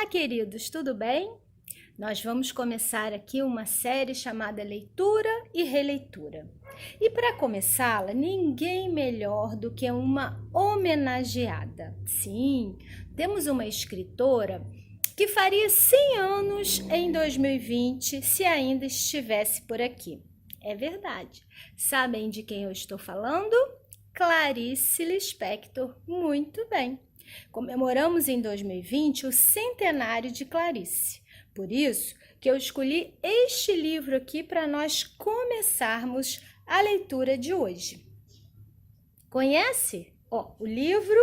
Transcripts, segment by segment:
Olá, queridos, tudo bem? Nós vamos começar aqui uma série chamada Leitura e Releitura. E para começá-la, ninguém melhor do que uma homenageada. Sim, temos uma escritora que faria 100 anos em 2020 se ainda estivesse por aqui. É verdade. Sabem de quem eu estou falando? Clarice Lispector. Muito bem. Comemoramos em 2020 o centenário de Clarice. Por isso que eu escolhi este livro aqui para nós começarmos a leitura de hoje. Conhece? O livro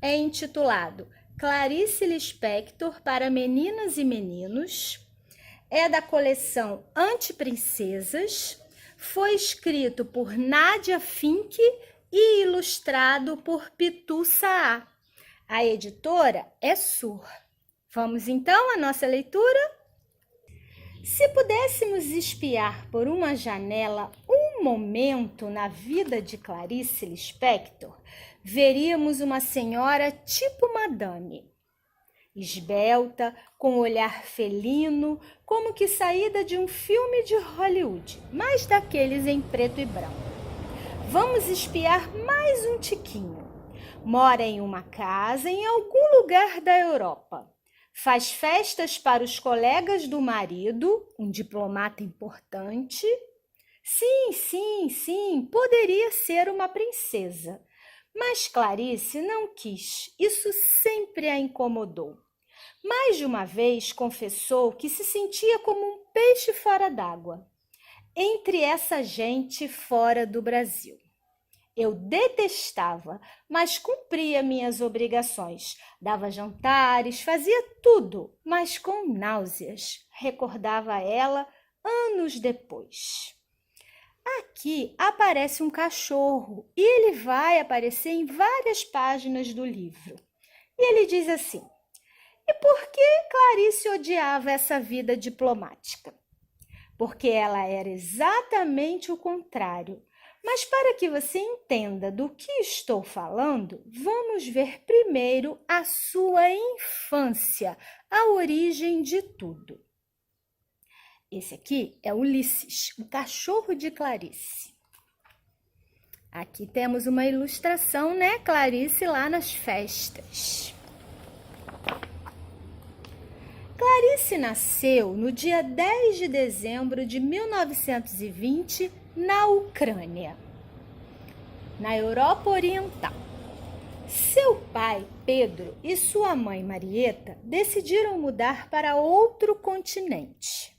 é intitulado Clarice Lispector para Meninas e Meninos. É da coleção Antiprincesas. Foi escrito por Nádia Fink e ilustrado por Pitu Saá. A editora é Sur. Vamos então à nossa leitura? Se pudéssemos espiar por uma janela um momento na vida de Clarice Lispector, veríamos uma senhora tipo madame. Esbelta, com olhar felino, como que saída de um filme de Hollywood, mas daqueles em preto e branco. Vamos espiar mais um tiquinho. Mora em uma casa em algum lugar da Europa. Faz festas para os colegas do marido, um diplomata importante. Sim, poderia ser uma princesa. Mas Clarice não quis, isso sempre a incomodou. Mais de uma vez confessou que se sentia como um peixe fora d'água, entre essa gente fora do Brasil. Eu detestava, mas cumpria minhas obrigações. Dava jantares, fazia tudo, mas com náuseas, recordava ela anos depois. Aqui aparece um cachorro e ele vai aparecer em várias páginas do livro. E ele diz assim: e por que Clarice odiava essa vida diplomática? Porque ela era exatamente o contrário. Mas para que você entenda do que estou falando, vamos ver primeiro a sua infância, a origem de tudo. Esse aqui é Ulisses, o cachorro de Clarice. Aqui temos uma ilustração, né, Clarice lá nas festas. Clarice nasceu no dia 10 de dezembro de 1920, na Ucrânia, na Europa Oriental. Seu pai, Pedro, e sua mãe, Marieta, decidiram mudar para outro continente.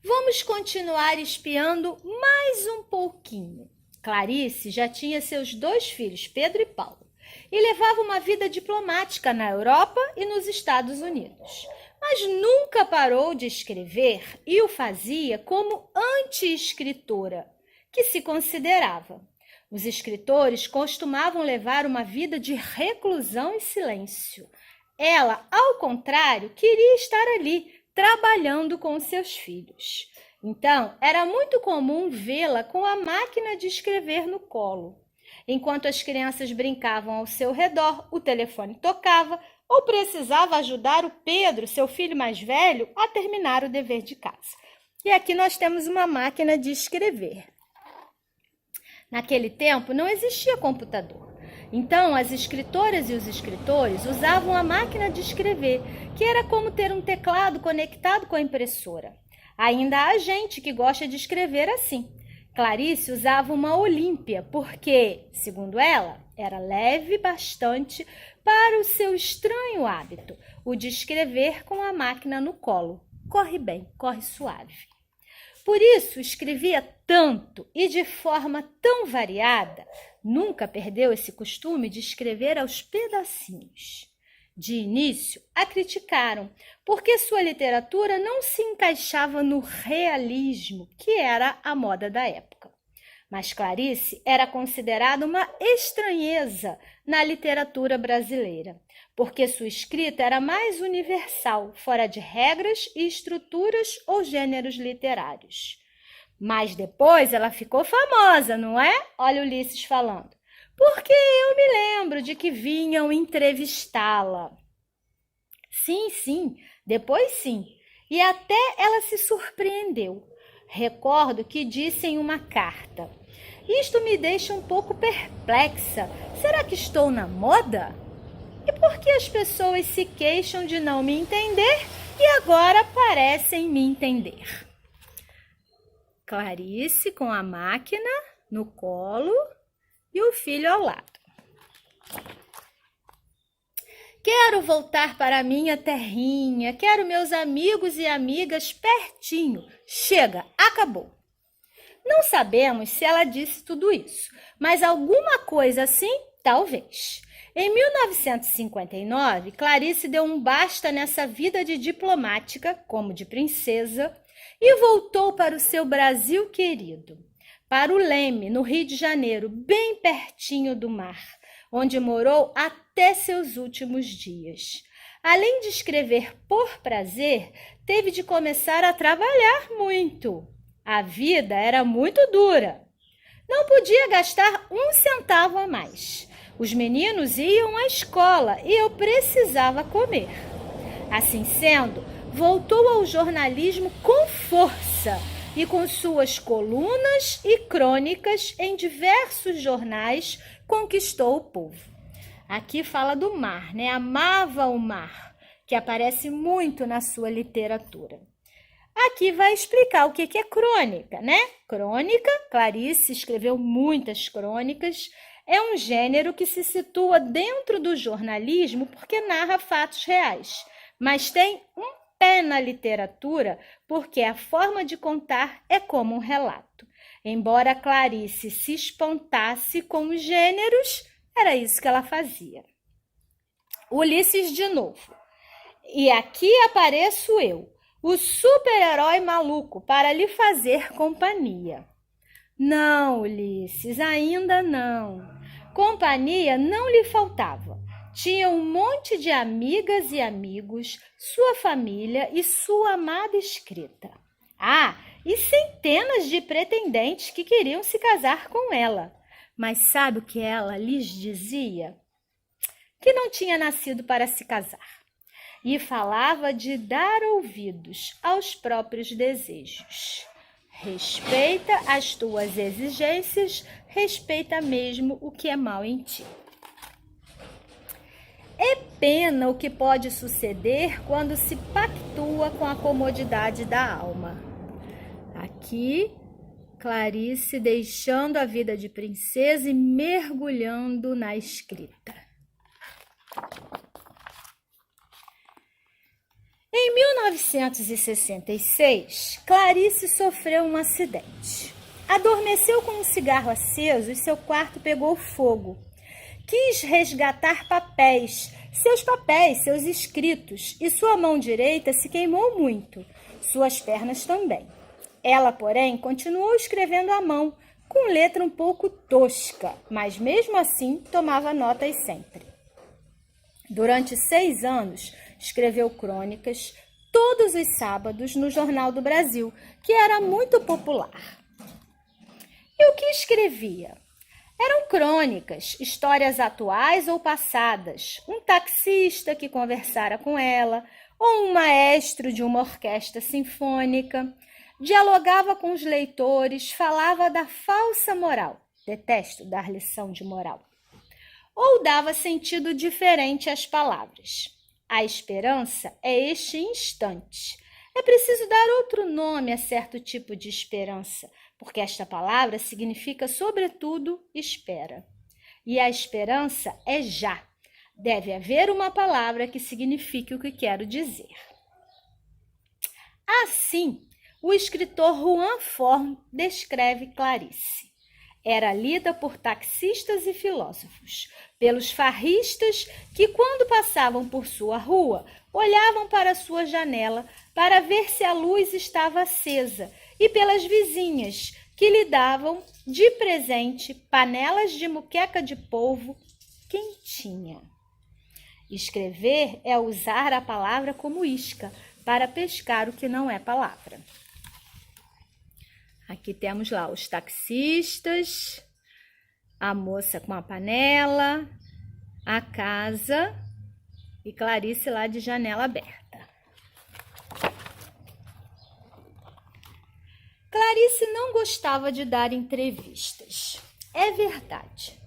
Vamos continuar espiando mais um pouquinho. Clarice já tinha seus 2 filhos, Pedro e Paulo, e levava uma vida diplomática na Europa e nos Estados Unidos. Mas nunca parou de escrever e o fazia como anti-escritora, que se considerava. Os escritores costumavam levar uma vida de reclusão e silêncio. Ela, ao contrário, queria estar ali, trabalhando com seus filhos. Então, era muito comum vê-la com a máquina de escrever no colo. Enquanto as crianças brincavam ao seu redor, o telefone tocava, ou precisava ajudar o Pedro, seu filho mais velho, a terminar o dever de casa. E aqui nós temos uma máquina de escrever. Naquele tempo não existia computador. Então as escritoras e os escritores usavam a máquina de escrever, que era como ter um teclado conectado com a impressora. Ainda há gente que gosta de escrever assim. Clarice usava uma Olímpia porque, segundo ela, era leve bastante para o seu estranho hábito, o de escrever com a máquina no colo. Corre bem, corre suave. Por isso, escrevia tanto e de forma tão variada, nunca perdeu esse costume de escrever aos pedacinhos. De início, a criticaram, porque sua literatura não se encaixava no realismo, que era a moda da época. Mas Clarice era considerada uma estranheza na literatura brasileira, porque sua escrita era mais universal, fora de regras e estruturas ou gêneros literários. Mas depois ela ficou famosa, não é? Olha Ulisses falando. Porque eu me lembro de que vinham entrevistá-la. Sim, depois sim. E até ela se surpreendeu. Recordo que disse em uma carta: isto me deixa um pouco perplexa. Será que estou na moda? E por que as pessoas se queixam de não me entender e agora parecem me entender? Clarice com a máquina no colo e o filho ao lado. Quero voltar para a minha terrinha, quero meus amigos e amigas pertinho. Chega, acabou. Não sabemos se ela disse tudo isso, mas alguma coisa assim, talvez. Em 1959, Clarice deu um basta nessa vida de diplomática, como de princesa, e voltou para o seu Brasil querido, para o Leme, no Rio de Janeiro, bem pertinho do mar, onde morou até seus últimos dias. Além de escrever por prazer, teve de começar a trabalhar muito. A vida era muito dura. Não podia gastar um centavo a mais. Os meninos iam à escola e eu precisava comer. Assim sendo, voltou ao jornalismo com força e com suas colunas e crônicas em diversos jornais conquistou o povo. Aqui fala do mar, né? Amava o mar, que aparece muito na sua literatura. Aqui vai explicar o que é crônica, né? Crônica, Clarice escreveu muitas crônicas, é um gênero que se situa dentro do jornalismo porque narra fatos reais, mas tem um pé na literatura porque a forma de contar é como um relato. Embora Clarice se espantasse com os gêneros, era isso que ela fazia. Ulisses de novo. E aqui apareço eu, o super-herói maluco, para lhe fazer companhia. Não, Ulisses, ainda não. Companhia não lhe faltava. Tinha um monte de amigas e amigos, sua família e sua amada escrita. Ah, e centenas de pretendentes que queriam se casar com ela. Mas sabe o que ela lhes dizia? Que não tinha nascido para se casar. E falava de dar ouvidos aos próprios desejos. Respeita as tuas exigências, respeita mesmo o que é mal em ti. É pena o que pode suceder quando se pactua com a comodidade da alma. Aqui, Clarice deixando a vida de princesa e mergulhando na escrita. Em 1966, Clarice sofreu um acidente. Adormeceu com um cigarro aceso e seu quarto pegou fogo. Quis resgatar seus escritos, e sua mão direita se queimou muito, suas pernas também. Ela, porém, continuou escrevendo à mão, com letra um pouco tosca, mas mesmo assim tomava notas sempre. Durante 6 anos, escreveu crônicas todos os sábados no Jornal do Brasil, que era muito popular. E o que escrevia? Eram crônicas, histórias atuais ou passadas, um taxista que conversara com ela, ou um maestro de uma orquestra sinfônica. Dialogava com os leitores, falava da falsa moral. Detesto dar lição de moral. Ou dava sentido diferente às palavras. A esperança é este instante. É preciso dar outro nome a certo tipo de esperança, porque esta palavra significa, sobretudo, espera. E a esperança é já. Deve haver uma palavra que signifique o que quero dizer. Assim, o escritor Juan Forn descreve Clarice. Era lida por taxistas e filósofos, pelos farristas que, quando passavam por sua rua, olhavam para sua janela para ver se a luz estava acesa, e pelas vizinhas que lhe davam de presente panelas de muqueca de polvo quentinha. Escrever é usar a palavra como isca para pescar o que não é palavra. Aqui temos lá os taxistas, a moça com a panela, a casa E Clarice lá de janela aberta. Clarice não gostava de dar entrevistas. É verdade.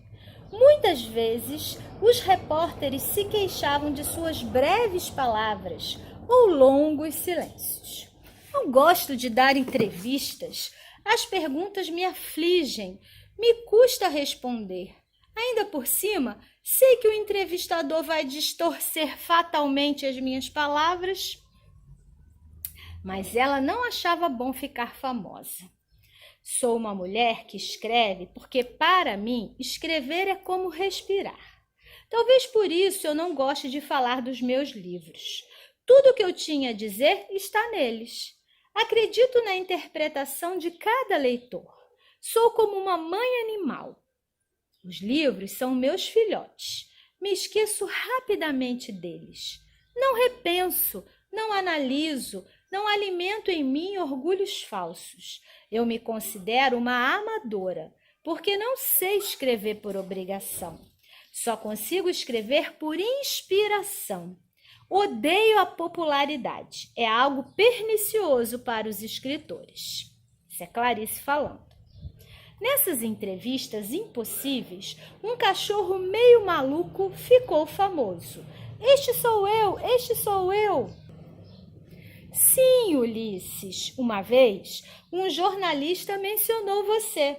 Muitas vezes, os repórteres se queixavam de suas breves palavras ou longos silêncios. Não gosto de dar entrevistas. As perguntas me afligem, me custa responder. Ainda por cima, sei que o entrevistador vai distorcer fatalmente as minhas palavras. Mas ela não achava bom ficar famosa. Sou uma mulher que escreve porque, para mim, escrever é como respirar. Talvez por isso eu não goste de falar dos meus livros. Tudo o que eu tinha a dizer está neles. Acredito na interpretação de cada leitor. Sou como uma mãe animal. Os livros são meus filhotes. Me esqueço rapidamente deles. Não repenso, não analiso, não alimento em mim orgulhos falsos. Eu me considero uma amadora, porque não sei escrever por obrigação. Só consigo escrever por inspiração. Odeio a popularidade. É algo pernicioso para os escritores. Isso é Clarice falando. Nessas entrevistas impossíveis, um cachorro meio maluco ficou famoso. Este sou eu, este sou eu. Sim, Ulisses, uma vez um jornalista mencionou você.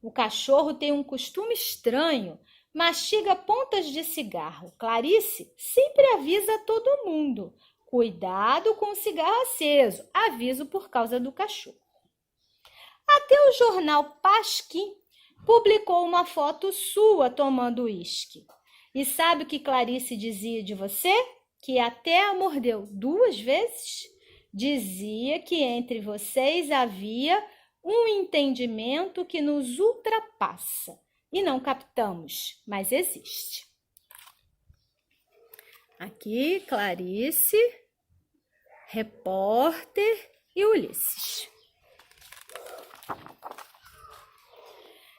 O cachorro tem um costume estranho, mastiga pontas de cigarro. Clarice sempre avisa todo mundo. Cuidado com o cigarro aceso, aviso por causa do cachorro. Até o jornal Pasquim publicou uma foto sua tomando uísque. E sabe o que Clarice dizia de você? Que até a mordeu 2 vezes? Dizia que entre vocês havia um entendimento que nos ultrapassa. E não captamos, mas existe. Aqui, Clarice, repórter e Ulisses.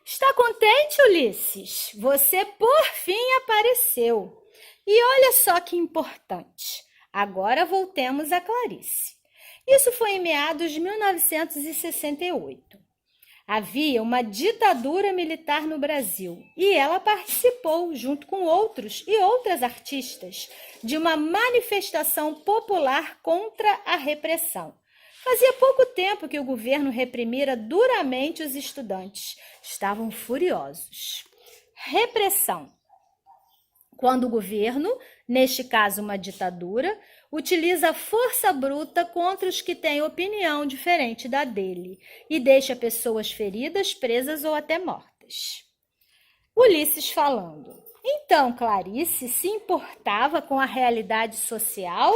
Está contente, Ulisses? Você, por fim, apareceu. E olha só que importante. Agora voltemos a Clarice. Isso foi em meados de 1968. Havia uma ditadura militar no Brasil e ela participou, junto com outros e outras artistas, de uma manifestação popular contra a repressão. Fazia pouco tempo que o governo reprimira duramente os estudantes. Estavam furiosos. Repressão. Quando o governo, neste caso uma ditadura, utiliza a força bruta contra os que têm opinião diferente da dele e deixa pessoas feridas, presas ou até mortas. Ulisses falando. Então, Clarice se importava com a realidade social?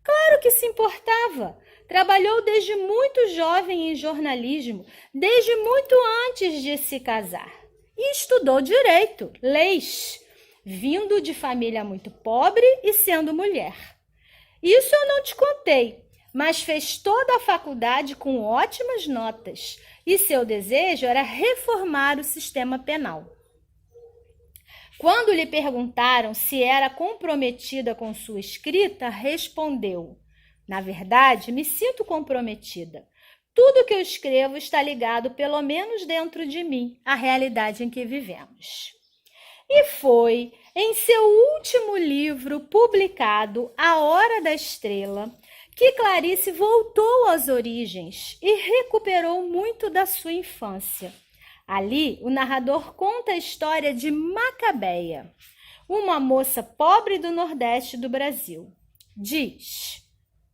Claro que se importava. Trabalhou desde muito jovem em jornalismo, desde muito antes de se casar. E estudou direito, leis, vindo de família muito pobre e sendo mulher. Isso eu não te contei, mas fez toda a faculdade com ótimas notas e seu desejo era reformar o sistema penal. Quando lhe perguntaram se era comprometida com sua escrita, respondeu: na verdade, me sinto comprometida. Tudo que eu escrevo está ligado, pelo menos dentro de mim, à realidade em que vivemos. E foi em seu último livro publicado, A Hora da Estrela, que Clarice voltou às origens e recuperou muito da sua infância. Ali, o narrador conta a história de Macabeia, uma moça pobre do Nordeste do Brasil. Diz: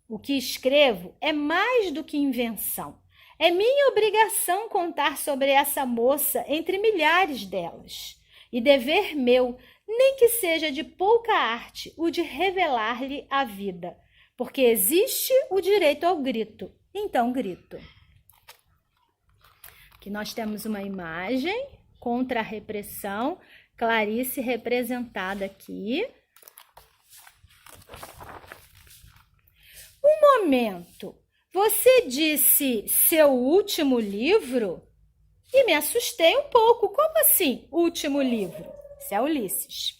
o que escrevo é mais do que invenção. É minha obrigação contar sobre essa moça entre milhares delas. E dever meu, nem que seja de pouca arte, o de revelar-lhe a vida. Porque existe o direito ao grito. Então grito. Aqui nós temos uma imagem contra a repressão. Clarice representada aqui. Um momento, você disse seu último livro? E me assustei um pouco. Como assim, último livro? Isso é Ulisses.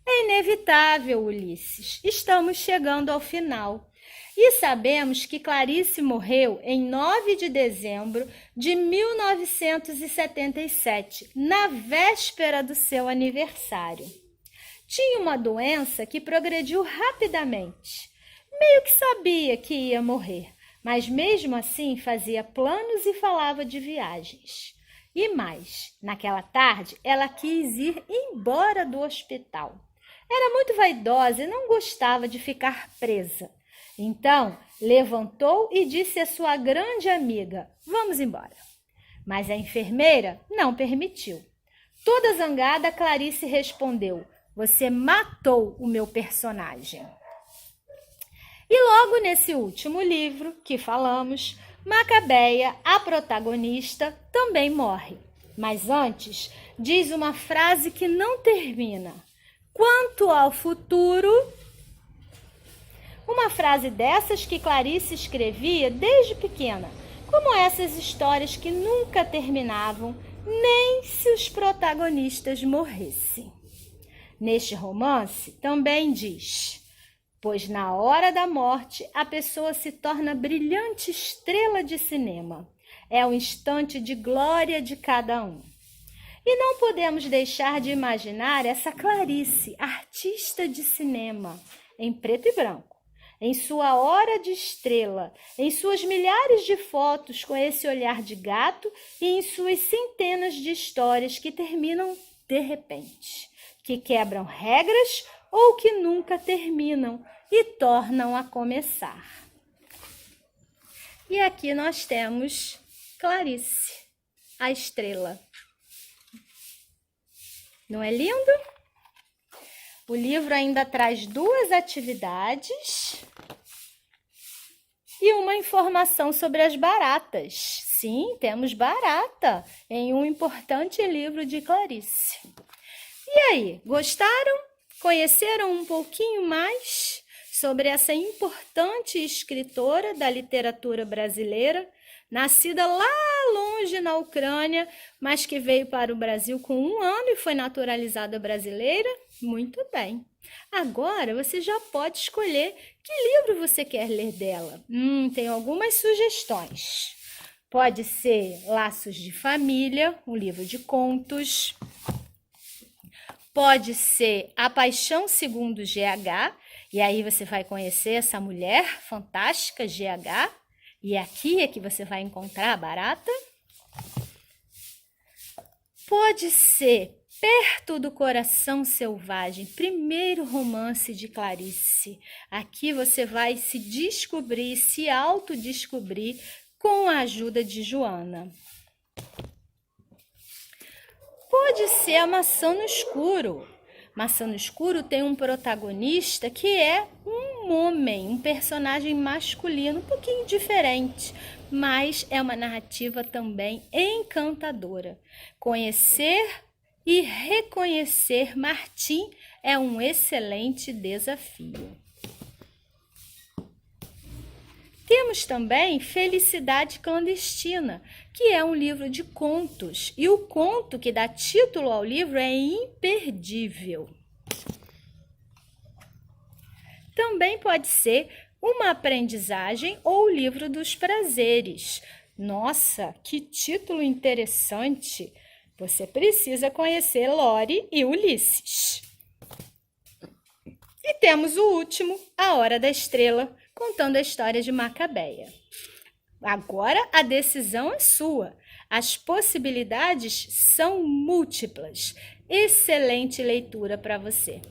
É inevitável, Ulisses. Estamos chegando ao final. E sabemos que Clarice morreu em 9 de dezembro de 1977, na véspera do seu aniversário. Tinha uma doença que progrediu rapidamente. Meio que sabia que ia morrer, mas mesmo assim fazia planos e falava de viagens. E mais, naquela tarde ela quis ir embora do hospital. Era muito vaidosa e não gostava de ficar presa. Então, levantou e disse à sua grande amiga: "Vamos embora." Mas a enfermeira não permitiu. Toda zangada, Clarice respondeu: "Você matou o meu personagem." E logo nesse último livro que falamos, Macabeia, a protagonista, também morre. Mas antes, diz uma frase que não termina: "Quanto ao futuro..." Uma frase dessas que Clarice escrevia desde pequena, como essas histórias que nunca terminavam, nem se os protagonistas morressem. Neste romance também diz: "Pois na hora da morte a pessoa se torna brilhante estrela de cinema. É o instante de glória de cada um." E não podemos deixar de imaginar essa Clarice, artista de cinema, em preto e branco, em sua hora de estrela, em suas milhares de fotos com esse olhar de gato e em suas centenas de histórias que terminam de repente, que quebram regras ou que nunca terminam e tornam a começar. E aqui nós temos Clarice, a estrela. Não é lindo? O livro ainda traz 2 atividades e uma informação sobre as baratas. Sim, temos barata em um importante livro de Clarice. E aí, gostaram? Conheceram um pouquinho mais sobre essa importante escritora da literatura brasileira, nascida lá longe na Ucrânia, mas que veio para o Brasil com 1 ano e foi naturalizada brasileira? Muito bem. Agora você já pode escolher que livro você quer ler dela. Tem algumas sugestões. Pode ser Laços de Família, um livro de contos. Pode ser A Paixão Segundo GH, e aí você vai conhecer essa mulher fantástica, GH, e aqui é que você vai encontrar a barata. Pode ser Perto do Coração Selvagem, primeiro romance de Clarice. Aqui você vai se descobrir, se autodescobrir com a ajuda de Joana. Pode ser A Maçã no Escuro. Maçã no Escuro tem um protagonista que é um homem, um personagem masculino, um pouquinho diferente, mas é uma narrativa também encantadora. Conhecer e reconhecer Martim é um excelente desafio. Temos também Felicidade Clandestina, que é um livro de contos, e o conto que dá título ao livro é imperdível. Também pode ser Uma Aprendizagem ou o Livro dos Prazeres. Nossa, que título interessante! Você precisa conhecer Lore e Ulisses. E temos o último, A Hora da Estrela, contando a história de Macabeia. Agora a decisão é sua. As possibilidades são múltiplas. Excelente leitura para você.